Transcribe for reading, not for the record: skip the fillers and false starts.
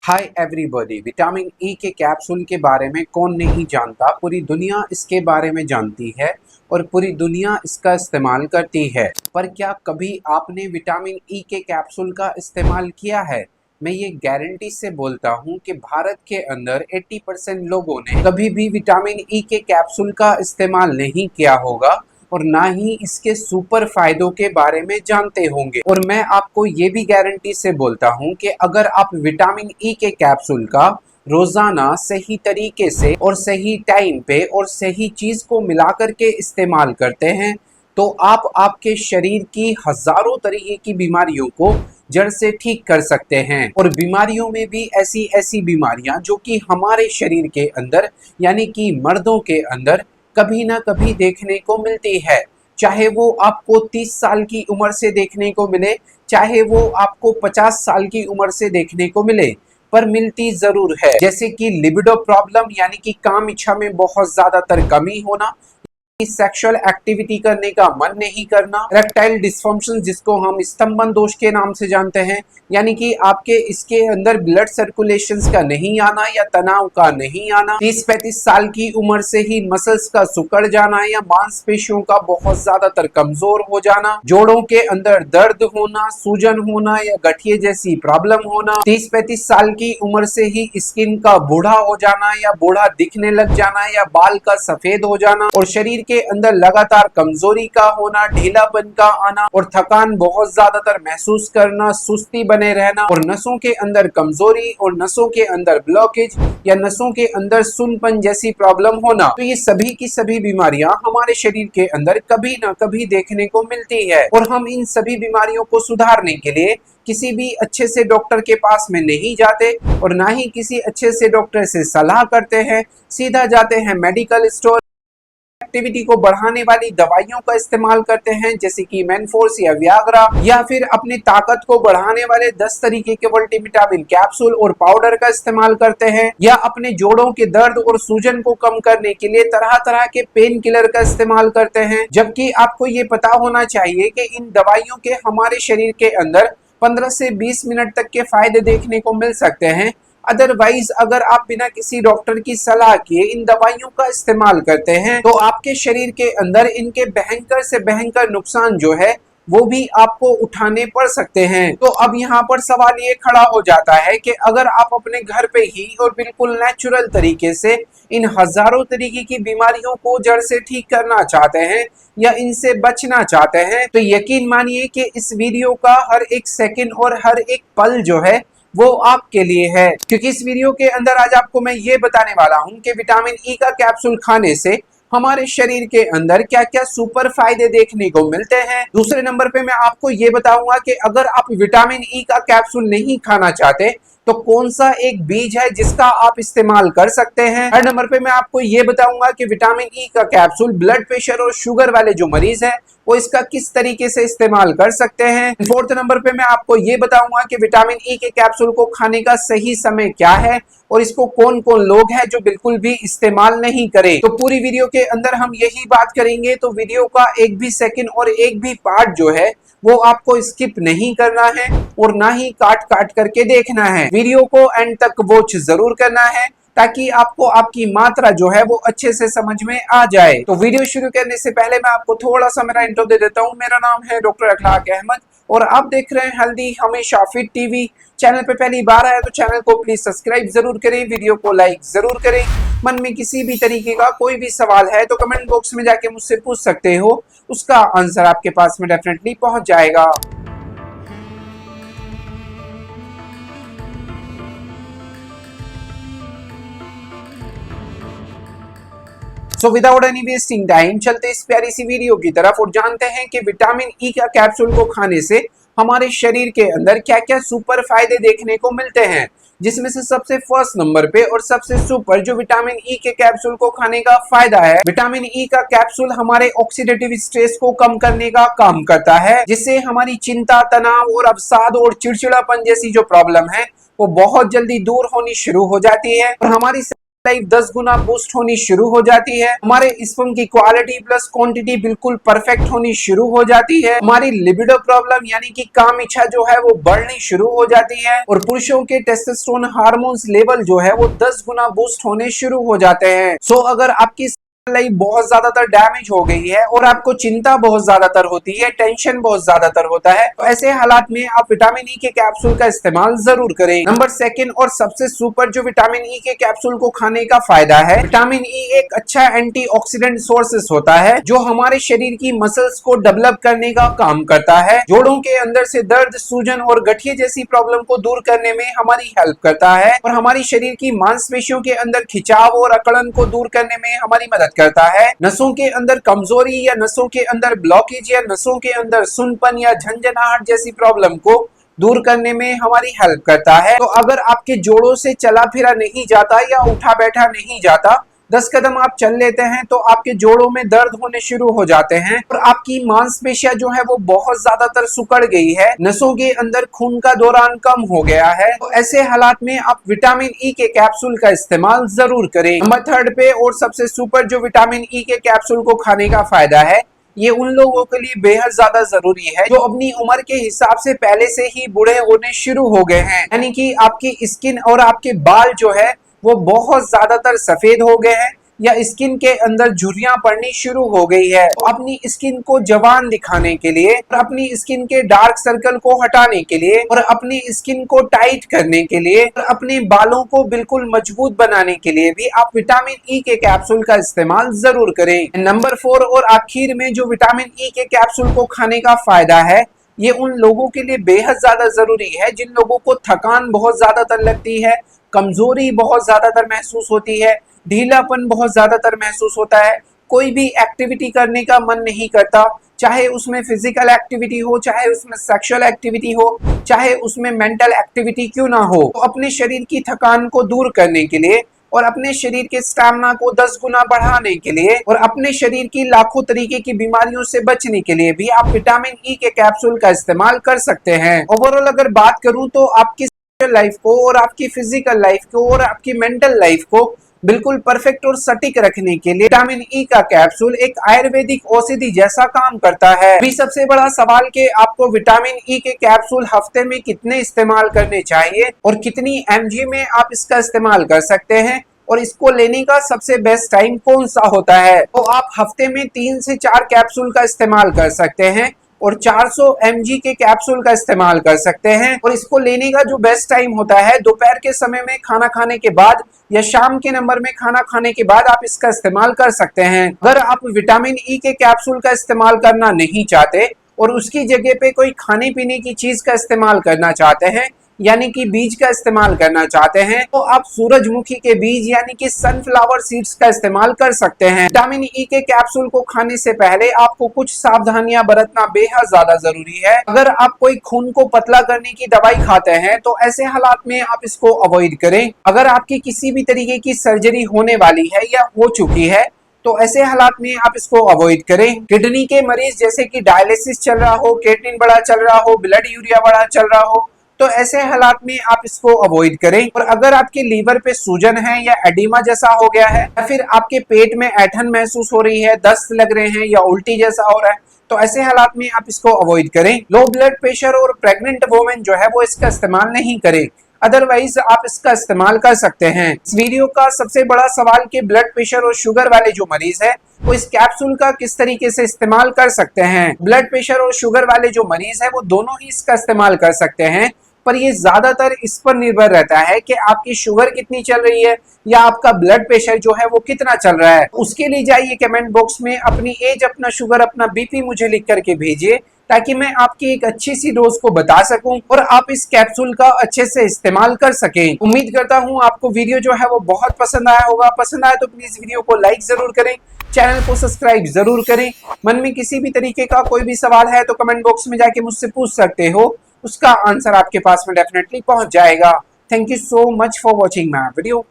Hi everybody. Vitamin E के capsule के बारे में कौन नहीं जानता। पूरी दुनिया इसके बारे में जानती है और पूरी दुनिया इसका इस्तेमाल करती है। पर क्या कभी आपने विटामिन ई के कैप्सूल का इस्तेमाल किया है? मैं ये गारंटी से बोलता हूँ कि भारत के अंदर 80% लोगों ने कभी भी विटामिन ई के कैप्सूल का इस्तेमाल नहीं किया होगा और ना ही इसके सुपर फायदों के बारे में जानते होंगे। और मैं आपको ये भी गारंटी से बोलता हूँ कि अगर आप विटामिन ई के कैप्सूल का रोजाना सही तरीके से और सही टाइम पे और सही चीज को मिला करके इस्तेमाल करते हैं तो आप आपके शरीर की हजारों तरीके की बीमारियों को जड़ से ठीक कर सकते हैं। और बीमारियों में भी ऐसी ऐसी बीमारियां जो कि हमारे शरीर के अंदर यानी कि मर्दों के अंदर कभी ना कभी देखने को मिलती है। चाहे वो आपको 30 साल की उम्र से देखने को मिले, चाहे वो आपको 50 साल की उम्र से देखने को मिले, पर मिलती जरूर है। जैसे कि लिबिडो प्रॉब्लम यानी कि काम इच्छा में बहुत ज्यादातर कमी होना, सेक्सुअल एक्टिविटी करने का मन नहीं करना, इरेक्टाइल डिसफंक्शन जिसको हम स्तंभन दोष के नाम से जानते हैं, यानी कि आपके इसके अंदर ब्लड सर्कुलेशंस का नहीं आना या तनाव का नहीं आना, 30-35 साल की उम्र से ही मसल्स का सिकुड़ जाना या मांसपेशियों का बहुत ज्यादातर कमजोर हो जाना, जोड़ों के अंदर दर्द होना, सूजन होना या गठिए जैसी प्रॉब्लम होना, 30-35 साल की उम्र से ही स्किन का बूढ़ा हो जाना या बूढ़ा दिखने लग जाना या बाल का सफेद हो जाना और शरीर के अंदर लगातार कमजोरी का होना, ढीलापन का आना और थकान बहुत ज्यादातर महसूस करना, सुस्ती बने रहना और नसों के अंदर कमजोरी और नसों के अंदर ब्लॉकेज या नसों के अंदर सुनपन जैसी प्रॉब्लम होना। तो ये सभी की सभी बीमारियां हमारे शरीर के अंदर कभी ना कभी देखने को मिलती है और हम इन सभी बीमारियों को सुधारने के लिए किसी भी अच्छे से डॉक्टर के पास में नहीं जाते और ना ही किसी अच्छे से डॉक्टर से सलाह करते हैं। सीधा जाते हैं मेडिकल स्टोर, एक्टिविटी को बढ़ाने वाली दवाइयों का इस्तेमाल करते हैं जैसे कि मेनफोर्स या वियाग्रा, या फिर अपनी ताकत को बढ़ाने वाले 10 तरीके के मल्टीविटामिन कैप्सूल और पाउडर का इस्तेमाल करते हैं, या अपने जोड़ों के दर्द और सूजन को कम करने के लिए तरह तरह के पेन किलर का इस्तेमाल करते हैं। जबकि आपको ये पता होना चाहिए कि इन दवाइयों के हमारे शरीर के अंदर 15 से 20 मिनट तक के फायदे देखने को मिल सकते हैं। अदरवाइज अगर आप बिना किसी डॉक्टर की सलाह किए इन दवाइयों का इस्तेमाल करते हैं तो आपके शरीर के अंदर इनके भयंकर से भयंकर नुकसान जो है वो भी आपको उठाने पड़ सकते हैं। तो अब यहाँ पर सवाल ये खड़ा हो जाता है कि अगर आप अपने घर पे ही और बिल्कुल नेचुरल तरीके से इन हजारों तरीके की बीमारियों को जड़ से ठीक करना चाहते हैं या इनसे बचना चाहते हैं तो यकीन मानिए कि इस वीडियो का हर एक सेकंड और हर एक पल जो है वो आपके लिए है। क्योंकि इस वीडियो के अंदर आज आपको मैं ये बताने वाला हूं कि विटामिन ई का कैप्सूल खाने से हमारे शरीर के अंदर क्या क्या सुपर फायदे देखने को मिलते हैं। दूसरे नंबर पे मैं आपको ये बताऊंगा कि अगर आप विटामिन ई का कैप्सूल नहीं खाना चाहते तो कौन सा एक बीज है जिसका आप इस्तेमाल कर सकते हैं। थर्ड नंबर पे मैं आपको ये बताऊंगा कि विटामिन ई का कैप्सूल ब्लड प्रेशर और शुगर वाले जो मरीज है वो इसका किस तरीके से इस्तेमाल कर सकते हैं। फोर्थ नंबर पे मैं आपको ये बताऊंगा कि विटामिन ई के कैप्सूल को खाने का सही समय क्या है और इसको कौन कौन लोग हैं जो बिल्कुल भी इस्तेमाल नहीं करें। तो पूरी वीडियो के अंदर हम यही बात करेंगे, तो वीडियो का एक भी सेकंड और एक भी पार्ट जो है वो आपको स्किप नहीं करना है और ना ही काट काट करके देखना है। वीडियो को एंड तक वॉच जरूर करना है ताकि आपको आपकी मात्रा जो है वो अच्छे से समझ में आ जाए। तो वीडियो शुरू करने से पहले मैं आपको थोड़ा सा मेरा इंट्रो दे देता हूँ। मेरा नाम है डॉक्टर अखलाक अहमद और आप देख रहे हैं हेल्दी हमेशा फिट टीवी। चैनल पे पहली बार आया तो चैनल को प्लीज सब्सक्राइब जरूर करें, वीडियो को लाइक जरूर करें। मन में किसी भी तरीके का कोई भी सवाल है तो कमेंट बॉक्स में जाके मुझसे पूछ सकते हो, उसका आंसर आपके पास में डेफिनेटली पहुंच जाएगा। So without any wasting time चलते इस प्यारी सी वीडियो की तरफ और जानते हैं कि विटामिन ई का कैप्सूल को खाने से हमारे शरीर के अंदर क्या क्या सुपर फायदे देखने को मिलते हैं। जिसमें से सबसे फर्स्ट नंबर पे और सबसे सुपर जो विटामिन ई के कैप्सूल को खाने का फायदा है, विटामिन ई का कैप्सूल हमारे ऑक्सीडेटिव स्ट्रेस को कम करने का काम करता है, जिससे हमारी चिंता, तनाव और अवसाद और चिड़चिड़ापन जैसी जो प्रॉब्लम है वो बहुत जल्दी दूर होनी शुरू हो जाती है और हमारी लाइफ 10 गुना बूस्ट होनी शुरू हो जाती है। हमारे स्पर्म की क्वालिटी प्लस क्वांटिटी बिल्कुल परफेक्ट होनी शुरू हो जाती है। हमारी लिबिडो प्रॉब्लम यानी कि काम इच्छा जो है वो बढ़नी शुरू हो जाती है और पुरुषों के टेस्टोस्टेरोन हार्मोन्स लेवल जो है वो 10 गुना बूस्ट होने शुरू हो जाते हैं। सो अगर आपकी लाइफ बहुत ज्यादातर डैमेज हो गई है और आपको चिंता बहुत ज्यादातर होती है, टेंशन बहुत ज्यादातर होता है, तो ऐसे हालात में आप विटामिन ई के कैप्सूल का इस्तेमाल जरूर करें। नंबर सेकंड और सबसे सुपर जो विटामिन ई के कैप्सूल को खाने का फायदा है, विटामिन ई एक अच्छा एंटीऑक्सीडेंट सोर्सेस होता है जो हमारे शरीर की मसल्स को डेवलप करने का काम करता है, जोड़ों के अंदर से दर्द, सूजन और गठिए जैसी प्रॉब्लम को दूर करने में हमारी हेल्प करता है और हमारी शरीर की मांसपेशियों के अंदर खिंचाव और अकड़न को दूर करने में हमारी मदद करता है। नसों के अंदर कमजोरी या नसों के अंदर ब्लॉकेज या नसों के अंदर सुनपन या झंझनाहट जैसी प्रॉब्लम को दूर करने में हमारी हेल्प करता है। तो अगर आपके जोड़ों से चला फिरा नहीं जाता या उठा बैठा नहीं जाता, 10 कदम आप चल लेते हैं तो आपके जोड़ों में दर्द होने शुरू हो जाते हैं और आपकी मांसपेशियां जो है वो बहुत ज्यादातर सुकड़ गई है, नसों के अंदर खून का दौरान कम हो गया है, तो ऐसे हालात में आप विटामिन ई के कैप्सूल का इस्तेमाल जरूर करें। नंबर थर्ड पे और सबसे सुपर जो विटामिन ई के कैप्सूल को खाने का फायदा है, ये उन लोगों के लिए बेहद ज्यादा जरूरी है जो अपनी उम्र के हिसाब से पहले से ही बूढ़े होने शुरू हो गए हैं, यानी कि आपकी स्किन और आपके बाल जो है वो बहुत ज्यादातर सफेद हो गए हैं या स्किन के अंदर झुर्रियां पड़नी शुरू हो गई है। तो अपनी स्किन को जवान दिखाने के लिए और अपनी स्किन के डार्क सर्कल को हटाने के लिए और अपनी स्किन को टाइट करने के लिए और अपने बालों को बिल्कुल मजबूत बनाने के लिए भी आप विटामिन ई के कैप्सूल का इस्तेमाल जरूर करें। नंबर 4 और आखिर में जो विटामिन ई के कैप्सूल को खाने का फायदा है, ये उन लोगों के लिए बेहद ज्यादा जरूरी है जिन लोगों को थकान बहुत ज्यादातर लगती है, कमजोरी बहुत ज्यादातर महसूस होती है, ढीलापन बहुत ज्यादातर महसूस होता है, कोई भी एक्टिविटी करने का मन नहीं करता, चाहे उसमें फिजिकल एक्टिविटी हो, चाहे उसमें सेक्सुअल एक्टिविटी हो, चाहे उसमें मेंटल एक्टिविटी क्यों ना हो। तो अपने शरीर की थकान को दूर करने के लिए और अपने शरीर के स्टैमिना को 10 गुना बढ़ाने के लिए और अपने शरीर की लाखों तरीके की बीमारियों से बचने के लिए भी आप विटामिन ई के कैप्सूल का इस्तेमाल कर सकते हैं। ओवरऑल अगर बात करूं तो आपकी लाइफ को और आपकी फिजिकल लाइफ को और आपकी मेंटल लाइफ को बिल्कुल परफेक्ट और सटीक रखने के लिए विटामिन ई का कैप्सूल एक आयुर्वेदिक औषधि जैसा काम करता है। अभी सबसे बड़ा सवाल कि आपको विटामिन ई के कैप्सूल हफ्ते में कितने इस्तेमाल करने चाहिए और कितनी एमजी में आप इसका इस्तेमाल कर सकते हैं और इसको लेने का सबसे बेस्ट टाइम कौन सा होता है। तो आप हफ्ते में 3 से 4 कैप्सूल का इस्तेमाल कर सकते हैं और 400 mg के कैप्सूल का इस्तेमाल कर सकते हैं और इसको लेने का जो बेस्ट टाइम होता है दोपहर के समय में खाना खाने के बाद या शाम के नंबर में खाना खाने के बाद आप इसका इस्तेमाल कर सकते हैं। अगर आप विटामिन ई के कैप्सूल का इस्तेमाल करना नहीं चाहते और उसकी जगह पे कोई खाने पीने की चीज का इस्तेमाल करना चाहते हैं यानी कि बीज का इस्तेमाल करना चाहते हैं, तो आप सूरजमुखी के बीज यानी कि सनफ्लावर सीड्स का इस्तेमाल कर सकते हैं। विटामिन ई के कैप्सूल को खाने से पहले आपको कुछ सावधानियां बरतना बेहद ज्यादा जरूरी है। अगर आप कोई खून को पतला करने की दवाई खाते हैं तो ऐसे हालात में आप इसको अवॉइड करें। अगर आपकी किसी भी तरीके की सर्जरी होने वाली है या हो चुकी है तो ऐसे हालात में आप इसको अवॉइड करें। किडनी के मरीज जैसे कि डायलिसिस चल रहा हो, क्रिएटिनिन बढ़ा चल रहा हो, ब्लड यूरिया बढ़ा चल रहा हो, तो ऐसे हालात में आप इसको अवॉइड करें। और अगर आपके लीवर पे सूजन है या एडिमा जैसा हो गया है या फिर आपके पेट में ऐंठन महसूस हो रही है, दस्त लग रहे हैं या उल्टी जैसा हो रहा है, तो ऐसे हालात में आप इसको अवॉइड करें। लो ब्लड प्रेशर और प्रेग्नेंट वुमेन जो है वो इसका इस्तेमाल नहीं करें, अदरवाइज आप इसका इस्तेमाल कर सकते हैं। इस वीडियो का सबसे बड़ा सवाल कि ब्लड प्रेशर और शुगर वाले जो मरीज है वो इस कैप्सूल का किस तरीके से इस्तेमाल कर सकते हैं। ब्लड प्रेशर और शुगर वाले जो मरीज है वो दोनों ही इसका इस्तेमाल कर सकते हैं, पर ये ज्यादातर इस पर निर्भर रहता है कि आपकी शुगर कितनी चल रही है या आपका ब्लड प्रेशर जो है वो कितना चल रहा है। उसके लिए जाइए कमेंट बॉक्स में अपनी एज, अपना शुगर, अपना बीपी मुझे लिख करके भेजिए ताकि मैं आपकी एक अच्छी सी डोज को बता सकूं और आप इस कैप्सूल का अच्छे से इस्तेमाल कर सकें। उम्मीद करता हूं आपको वीडियो जो है वो बहुत पसंद आया होगा। पसंद आया तो प्लीज वीडियो को लाइक जरूर करें, चैनल को सब्सक्राइब जरूर करें। मन में किसी भी तरीके का कोई भी सवाल है तो कमेंट बॉक्स में जाके मुझसे पूछ सकते हो, उसका आंसर आपके पास में डेफिनेटली पहुंच जाएगा। Thank you so much for watching my video.